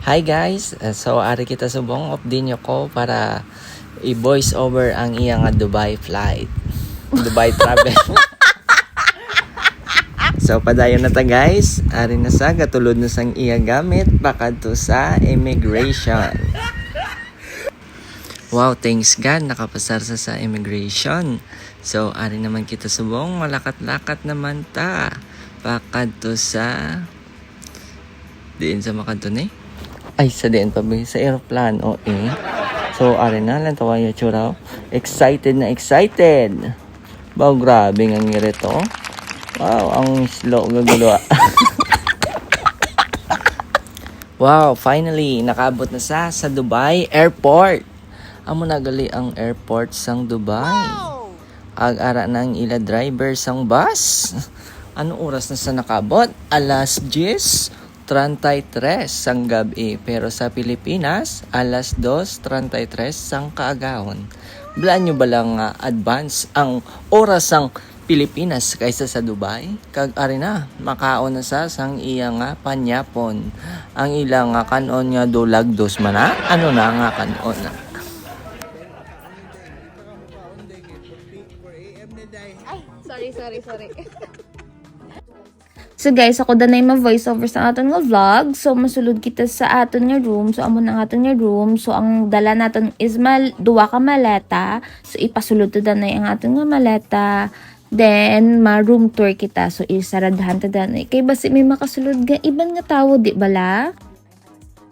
Hi guys, so ari kita subong update nyo ko para i-voice over ang iyang Dubai flight. Dubai travel. So padayon na ta guys, ari na sa gatulod na sang iya gamit bakad to sa immigration. Wow, thanks God nakapasar sa immigration. So ari naman kita subong malakat-lakat naman ta bakad to sa diin sa makadto ni. Ay, sa diin pa ba? Sa aeroplano, eh. So, ari na lang tawayo churaw. Excited na excited. Baw, grabe nga ngiri to. Wow, ang slow gagulo. Wow, finally, nakabot na sa Dubai Airport. Amo nagali ang airport sang Dubai. Ag-ara na ang ila driver sang bus. Anong oras na sa nakabot? Alas 10:33 sang gabi, pero sa Pilipinas alas 2:33 sang kaagahon. Bilaan nyo ba lang advance ang oras sang Pilipinas kaysa sa Dubai? Kag ari na makaon na sa sang iya nga panyapon. Ang ilang nga kanon nga dolagdos man na ano na nga kanon na. Ay, sorry. So guys, ako danay ma-voiceover sa aton nga vlog. So masulod kita sa aton nga room. So amo na aton nga room. So ang dala naton is duwa ka maleta. So ipasulod to danay ang aton nga maleta. Then ma-room tour kita. So isaradhan ta danay. Kay basi may makasulod nga iban nga tawo di bala?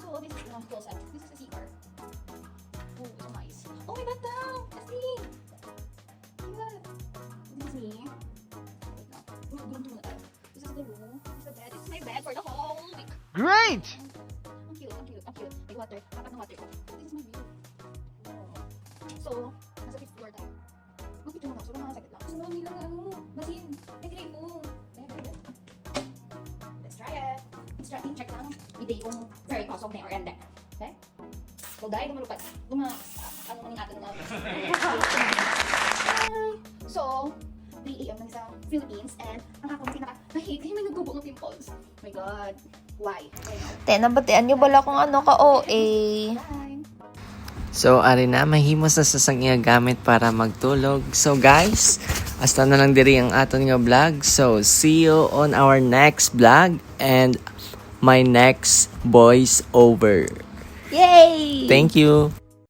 So, this is close up. This is the CR. Oh, it's nice. Oh, my bed down. Asli. This is me. This is the room. This is the bed. This is my bed for the whole week. Great! Ang cute. May water. Dapat ng water ko. This is my view. So, nasa 5th floor tayo. Mag-picture mo na. So, mga sakit lang. So, marami lang basin. Nag-grade mo. Let's try it. Check lang. Hindi kung very cause of na or hindi. Okay? So, dahil gumalupad. Ano man yung atin na. So, 3 AM lang sa Philippines and ang ako pinaka-hate kasi may nagbubo ng pimples. Oh my God. Why? Te, nabatian nyo bala kung ano ka OA. Bye. So, ari na, mahimos na sa sang iya gamit para magtulog. So, guys, hasta na lang diri ang aton nga vlog. So, see you on our next vlog and my next voice over. Yay! Thank you.